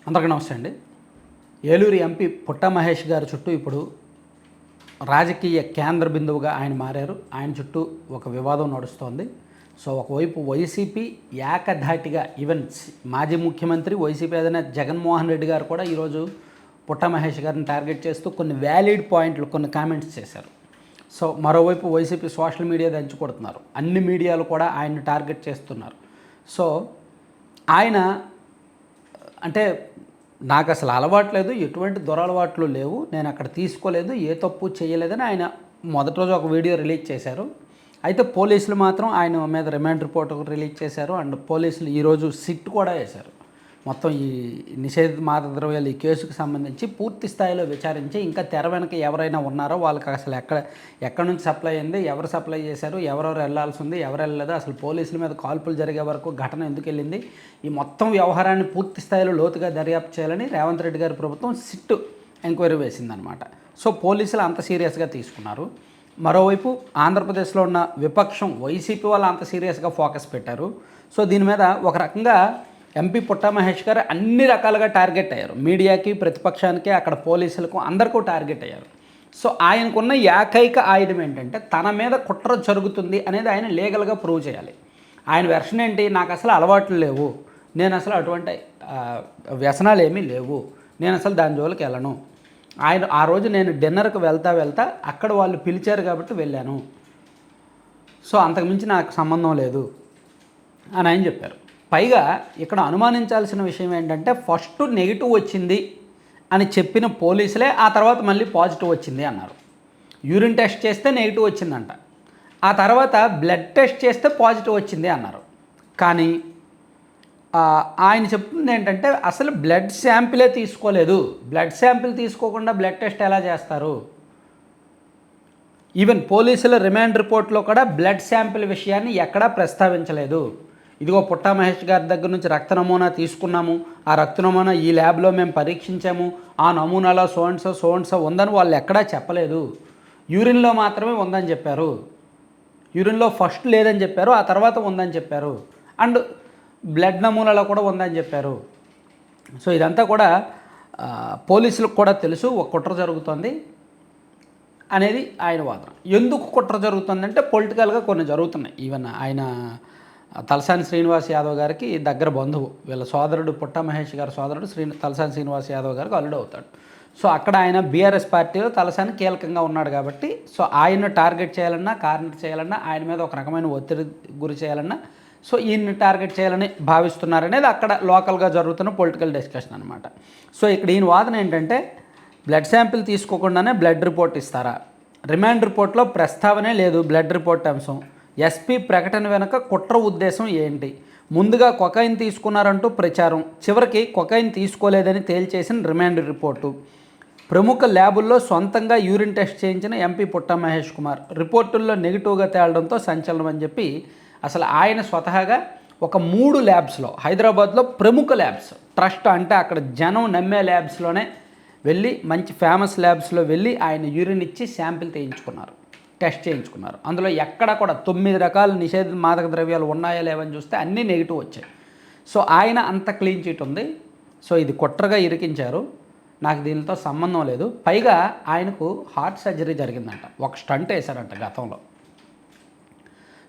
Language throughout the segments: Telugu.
అందరికీ నమస్తే అండి. ఏలూరు ఎంపీ పుట్ట మహేష్ గారి చుట్టూ ఇప్పుడు రాజకీయ కేంద్ర బిందువుగా ఆయన మారారు. ఆయన చుట్టూ ఒక వివాదం నడుస్తోంది. సో ఒకవైపు వైసీపీ ఏకధాటిగా ఈవెన్ మాజీ ముఖ్యమంత్రి వైసీపీ అధినేత జగన్మోహన్ రెడ్డి గారు కూడా ఈరోజు పుట్ట మహేష్ గారిని టార్గెట్ చేస్తూ కొన్ని వ్యాలిడ్ పాయింట్లు, కొన్ని కామెంట్స్ చేశారు. సో మరోవైపు వైసీపీ సోషల్ మీడియా దంచుకొడుతున్నారు. అన్ని మీడియాలు కూడా ఆయన్ని టార్గెట్ చేస్తున్నారు. సో ఆయన అంటే నాకు అసలు అలవాటు లేదు, ఎటువంటి దురలవాట్లు లేవు, నేను అక్కడ తీసుకోలేదు, ఏ తప్పు చేయలేదని ఆయన మొదటి రోజు ఒక వీడియో రిలీజ్ చేశారు. అయితే పోలీసులు మాత్రం ఆయన మీద రిమాండ్ రిపోర్ట్ రిలీజ్ చేశారు. అండ్ పోలీసులు ఈరోజు సిట్ కూడా వేశారు. మొత్తం ఈ నిషేధిత మాదక ద్రవ్యాలు ఈ కేసుకు సంబంధించి పూర్తి స్థాయిలో విచారించి ఇంకా తెర వెనక ఎవరైనా ఉన్నారో వాళ్ళకి అసలు ఎక్కడి నుంచి సప్లై అయింది, ఎవరు సప్లై చేశారు, ఎవరెవరు వెళ్ళాల్సి ఉంది, ఎవరు వెళ్ళలేదు, అసలు పోలీసుల మీద కాల్పులు జరిగే వరకు ఘటన ఎందుకు వెళ్ళింది, ఈ మొత్తం వ్యవహారాన్ని పూర్తి స్థాయిలో లోతుగా దర్యాప్తు చేయాలని రేవంత్ రెడ్డి గారి ప్రభుత్వం సిట్ ఎంక్వైరీ వేసిందనమాట. సో పోలీసులు అంత సీరియస్గా తీసుకున్నారు. మరోవైపు ఆంధ్రప్రదేశ్లో ఉన్న విపక్షం వైసీపీ వాళ్ళు అంత సీరియస్గా ఫోకస్ పెట్టారు. సో దీని మీద ఒక రకంగా ఎంపీ పుట్ట మహేష్ గారు అన్ని రకాలుగా టార్గెట్ అయ్యారు. మీడియాకి, ప్రతిపక్షానికి, అక్కడ పోలీసులకు అందరికీ టార్గెట్ అయ్యారు. సో ఆయనకున్న ఏకైక ఆయుధం ఏంటంటే తన మీద కుట్ర జరుగుతుంది అనేది ఆయన లీగల్గా ప్రూవ్ చేయాలి. ఆయన వెర్షన్ ఏంటి, నాకు అసలు అలవాట్లు లేవు, నేను అసలు అటువంటి వ్యసనాలు ఏమీ లేవు, నేను అసలు దాని జోలికి వెళ్ళను, ఆయన ఆ రోజు నేను డిన్నర్కి వెళ్తా అక్కడ వాళ్ళు పిలిచారు కాబట్టి వెళ్ళాను, సో అంతకుమించి నాకు సంబంధం లేదు అని ఆయన చెప్పారు. పైగా ఇక్కడ అనుమానించాల్సిన విషయం ఏంటంటే ఫస్ట్ నెగిటివ్ వచ్చింది అని చెప్పిన పోలీసులే ఆ తర్వాత మళ్ళీ పాజిటివ్ వచ్చింది అన్నారు. యూరిన్ టెస్ట్ చేస్తే నెగిటివ్ వచ్చిందంట, ఆ తర్వాత బ్లడ్ టెస్ట్ చేస్తే పాజిటివ్ వచ్చింది అన్నారు. కానీ ఆయన చెప్తుంది ఏంటంటే అసలు బ్లడ్ శాంపిలే తీసుకోలేదు, బ్లడ్ శాంపిల్ తీసుకోకుండా బ్లడ్ టెస్ట్ ఎలా చేస్తారు, ఈవెన్ పోలీసుల రిమాండ్ రిపోర్ట్లో కూడా బ్లడ్ శాంపిల్ విషయాన్ని ఎక్కడా ప్రస్తావించలేదు. ఇదిగో పుట్ట మహేష్ గారి దగ్గర నుంచి రక్త నమూనా తీసుకున్నాము, ఆ రక్త నమూనా ఈ ల్యాబ్లో మేము పరీక్షించాము, ఆ నమూనాలో సోన్సో ఉందని వాళ్ళు ఎక్కడా చెప్పలేదు. యూరిన్లో మాత్రమే ఉందని చెప్పారు, యూరిన్లో ఫస్ట్ లేదని చెప్పారు, ఆ తర్వాత ఉందని చెప్పారు, అండ్ బ్లడ్ నమూనాలో కూడా ఉందని చెప్పారు. సో ఇదంతా కూడా పోలీసులకు కూడా తెలుసు ఒక కుట్ర జరుగుతుంది అనేది ఆయన వాదన. ఎందుకు కుట్ర జరుగుతుందంటే పొలిటికల్గా కొన్ని జరుగుతున్నాయి. ఈవెన్ ఆయన తలసాని శ్రీనివాస్ యాదవ్ గారికి దగ్గర బంధువు, వీళ్ళ సోదరుడు పుట్ట మహేష్ గారి సోదరుడు తలసాని శ్రీనివాస్ యాదవ్ గారికి అల్లుడు అవుతాడు. సో అక్కడ ఆయన బీఆర్ఎస్ పార్టీలో తలసాని కీలకంగా ఉన్నాడు కాబట్టి సో ఆయన్ను టార్గెట్ చేయాలన్నా, కార్నర్ చేయాలన్నా, ఆయన మీద ఒక రకమైన ఒత్తిడి గురి చేయాలన్నా సో ఈయన్ని టార్గెట్ చేయాలని భావిస్తున్నారనేది అక్కడ లోకల్గా జరుగుతున్న పొలిటికల్ డిస్కషన్ అనమాట. సో ఇక్కడ ఈయన వాదన ఏంటంటే బ్లడ్ శాంపిల్ తీసుకోకుండానే బ్లడ్ రిపోర్ట్ ఇస్తారా, రిమాండ్ రిపోర్ట్లో ప్రస్తావనే లేదు బ్లడ్ రిపోర్ట్ అంశం, ఎస్పీ ప్రకటన వెనుక కుట్ర ఉద్దేశం ఏంటి, ముందుగా కొకైన్ తీసుకున్నారంటూ ప్రచారం, చివరికి కొకైన్ తీసుకోలేదని తేల్చేసిన రిమాండ్ రిపోర్టు, ప్రముఖ ల్యాబుల్లో సొంతంగా యూరిన్ టెస్ట్ చేయించిన ఎంపీ పుట్ట మహేష్ కుమార్, రిపోర్టుల్లో నెగిటివ్గా తేలడంతో సంచలనం అని చెప్పి అసలు ఆయన స్వతహాగా ఒక 3 ల్యాబ్స్లో హైదరాబాద్లో ప్రముఖ ల్యాబ్స్, ట్రస్ట్ అంటే అక్కడ జనం నమ్మే ల్యాబ్స్లోనే వెళ్ళి మంచి ఫేమస్ ల్యాబ్స్లో వెళ్ళి ఆయన యూరిన్ ఇచ్చి శాంపిల్ తీయించుకున్నారు, టెస్ట్ చేయించుకున్నారు. అందులో ఎక్కడ కూడా 9 రకాల నిషేధిత మాదక ద్రవ్యాలు ఉన్నాయా లేవని చూస్తే అన్నీ నెగిటివ్ వచ్చాయి. సో ఆయన అంత క్లీన్ చీట్ ఉంది. సో ఇది కుట్రగా ఇరికించారు, నాకు దీనితో సంబంధం లేదు. పైగా ఆయనకు హార్ట్ సర్జరీ జరిగిందంట, ఒక స్టంట్ వేశారంట గతంలో.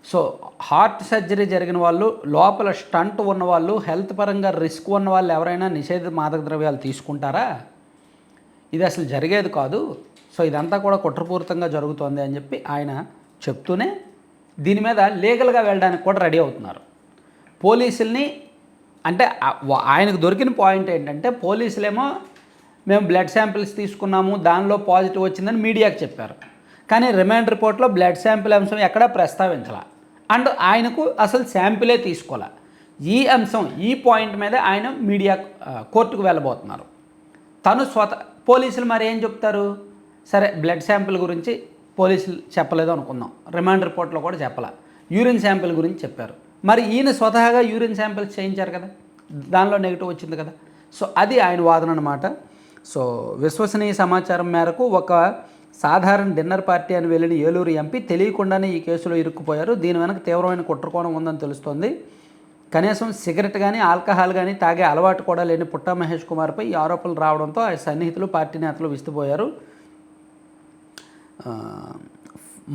సో హార్ట్ సర్జరీ జరిగిన వాళ్ళు, లోపల స్టంట్ ఉన్నవాళ్ళు, హెల్త్ పరంగా రిస్క్ ఉన్న వాళ్ళు ఎవరైనా నిషేధిత మాదక ద్రవ్యాలు తీసుకుంటారా, ఇది అసలు జరిగేది కాదు, సో ఇదంతా కూడా కుట్రపూరితంగా జరుగుతోంది అని చెప్పి ఆయన చెప్తూనే దీని మీద లీగల్గా వెళ్ళడానికి కూడా రెడీ అవుతున్నారు. పోలీసుల్ని అంటే ఆయనకు దొరికిన పాయింట్ ఏంటంటే పోలీసులేమో మేము బ్లడ్ శాంపిల్స్ తీసుకున్నాము, దానిలో పాజిటివ్ వచ్చిందని మీడియాకి చెప్పారు, కానీ రిమాండ్ రిపోర్ట్లో బ్లడ్ శాంపిల్ అంశం ఎక్కడా ప్రస్తావించాల, అండ్ ఆయనకు అసలు శాంపిలే తీసుకోలే. ఈ అంశం, ఈ పాయింట్ మీద ఆయన మీడియా కోర్టుకు వెళ్ళబోతున్నారు. తను పోలీసులు మరి ఏం చెప్తారు, సరే బ్లడ్ శాంపిల్ గురించి పోలీసులు చెప్పలేదు అనుకుందాం, రిమాండ్ రిపోర్ట్లో కూడా చెప్పాల, యూరిన్ శాంపిల్ గురించి చెప్పారు, మరి ఈయన స్వతహాగా యూరిన్ శాంపిల్స్ చేయించారు కదా, దానిలో నెగిటివ్ వచ్చింది కదా. సో అది ఆయన వాదన అనమాట. సో విశ్వసనీయ సమాచారం మేరకు ఒక సాధారణ డిన్నర్ పార్టీ అని వెళ్ళిన ఏలూరు ఎంపీ తెలియకుండానే ఈ కేసులో ఇరుక్కుపోయారు. దీని వెనక తీవ్రమైన కుట్రకోణం ఉందని తెలుస్తోంది. కనీసం సిగరెట్ కానీ ఆల్కహాల్ కానీ తాగే అలవాటు కూడా లేని పుట్టా మహేష్ కుమార్పై ఈ ఆరోపణలు రావడంతో ఆ సన్నిహితులు పార్టీ నేతలు విస్తుపోయారు.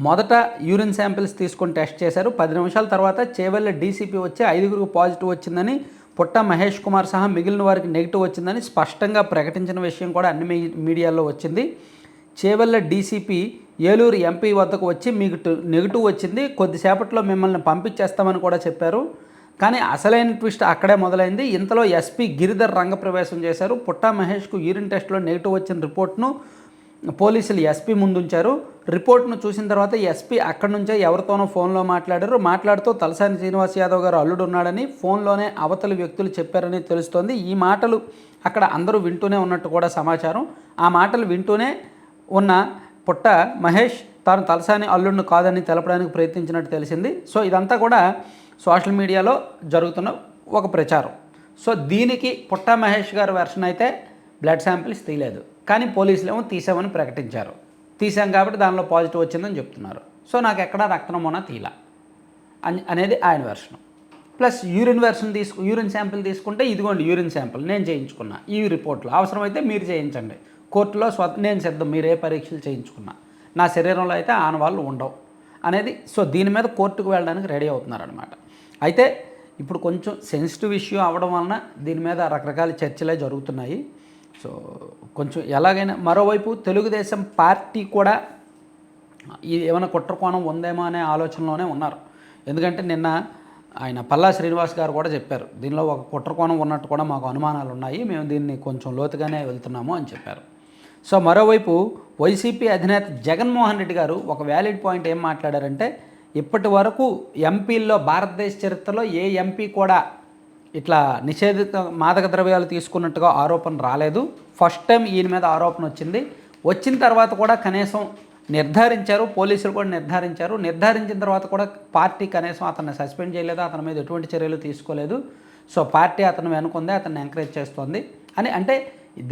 మొదట యూరిన్ శాంపిల్స్ తీసుకొని టెస్ట్ చేశారు. 10 నిమిషాల తర్వాత చేవెళ్ళ డీసీపీ వచ్చి 5గురికి పాజిటివ్ వచ్చిందని, పుట్టా మహేష్ కుమార్ సహా మిగిలిన వారికి నెగిటివ్ వచ్చిందని స్పష్టంగా ప్రకటించిన విషయం కూడా అన్ని మీడియాల్లో వచ్చింది. చేవెళ్ళ డీసీపీ ఏలూరు ఎంపీ వద్దకు వచ్చి మీకు నెగిటివ్ వచ్చింది, కొద్దిసేపట్లో మిమ్మల్ని పంపించేస్తామని కూడా చెప్పారు. కానీ అసలైన ట్విస్ట్ అక్కడే మొదలైంది. ఇంతలో ఎస్పీ గిరిధర్ రంగప్రవేశం చేశారు. పుట్టా మహేష్కు యూరిన్ టెస్ట్లో నెగిటివ్ వచ్చిన రిపోర్ట్ను పోలీసులు ఎస్పీ ముందుంచారు. రిపోర్ట్ను చూసిన తర్వాత ఎస్పీ అక్కడి నుంచే ఎవరితోనో ఫోన్లో మాట్లాడుతూ తలసాని శ్రీనివాస్ యాదవ్ గారు అల్లుడు ఉన్నాడని ఫోన్లోనే అవతలి వ్యక్తులు చెప్పారని తెలుస్తోంది. ఈ మాటలు అక్కడ అందరూ వింటూనే ఉన్నట్టు కూడా సమాచారం. ఆ మాటలు వింటూనే ఉన్న పుట్ట మహేష్ తాను తలసాని అల్లుడిని కాదని తెలపడానికి ప్రయత్నించినట్టు తెలిసింది. సో ఇదంతా కూడా సోషల్ మీడియాలో జరుగుతున్న ఒక ప్రచారం. సో దీనికి పుట్టా మహేష్ గారి వెర్షన్ అయితే బ్లడ్ శాంపిల్స్ తీయలేదు, కానీ పోలీసులు ఏమో తీసామని ప్రకటించారు. తీసాం కాబట్టి దానిలో పాజిటివ్ వచ్చిందని చెప్తున్నారు. సో నాకు ఎక్కడా రక్త నమూనా తీలా అనేది ఆయన వెర్షన్. ప్లస్ యూరిన్ శాంపిల్ తీసుకుంటే ఇదిగోండి యూరిన్ శాంపిల్ నేను చేయించుకున్నా, ఈ రిపోర్ట్లో అవసరమైతే మీరు చేయించండి, కోర్టులో నేను సిద్ధం, మీరే పరీక్షలు చేయించుకున్నా, నా శరీరంలో అయితే ఆనవాళ్ళు ఉండవు అనేది. సో దీని మీద కోర్టుకు వెళ్ళడానికి రెడీ అవుతున్నారనమాట. అయితే ఇప్పుడు కొంచెం సెన్సిటివ్ ఇష్యూ అవ్వడం వలన దీని మీద రకరకాల చర్చలే జరుగుతున్నాయి. సో కొంచెం ఎలాగైనా మరోవైపు తెలుగుదేశం పార్టీ కూడా ఇది ఏమైనా కుట్రకోణం ఉందేమో అనే ఆలోచనలోనే ఉన్నారు. ఎందుకంటే నిన్న ఆయన పల్లా శ్రీనివాస్ గారు కూడా చెప్పారు, దీనిలో ఒక కుట్రకోణం ఉన్నట్టు కూడా మాకు అనుమానాలు ఉన్నాయి, మేము దీన్ని కొంచెం లోతుగానే వెళ్తున్నాము అని చెప్పారు. సో మరోవైపు వైసీపీ అధినేత జగన్మోహన్ రెడ్డి గారు ఒక వ్యాలిడ్ పాయింట్ ఏం మాట్లాడారంటే, ఇప్పటి వరకు ఎంపీల్లో భారతదేశ చరిత్రలో ఏ ఎంపీ కూడా ఇట్లా నిషేధిత మాదక ద్రవ్యాలు తీసుకున్నట్టుగా ఆరోపణ రాలేదు, ఫస్ట్ టైం ఈయన మీద ఆరోపణ వచ్చింది. వచ్చిన తర్వాత కూడా కనీసం నిర్ధారించారు, పోలీసులు కూడా నిర్ధారించిన తర్వాత కూడా పార్టీ కనీసం అతన్ని సస్పెండ్ చేయలేదు, అతని మీద ఎటువంటి చర్యలు తీసుకోలేదు. సో పార్టీ అతను వెనుకుందే, అతన్ని ఎంకరేజ్ చేస్తోంది అని. అంటే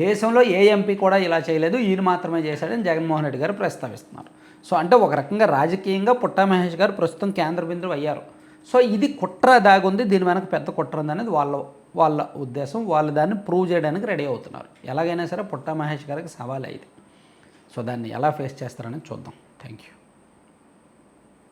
దేశంలో ఏ ఎంపీ కూడా ఇలా చేయలేదు, ఈయన మాత్రమే చేశాడని జగన్మోహన్ రెడ్డి గారు ప్రస్తావిస్తున్నారు. సో అంటే ఒక రకంగా రాజకీయంగా పుట్టా మహేష్ గారు ప్రస్తుతం కేంద్ర బిందువు అయ్యారు. సో ఇది కుట్ర దాగుంది, దీని వెనక పెద్ద కుట్ర ఉంది అనేది వాళ్ళ ఉద్దేశం. వాళ్ళు దాన్ని ప్రూవ్ చేయడానికి రెడీ అవుతున్నారు. ఎలాగైనా సరే పుట్టా మహేష్ గారికి సవాల్ అయింది. సో దాన్ని ఎలా ఫేస్ చేస్తారనేది చూద్దాం. Thank you.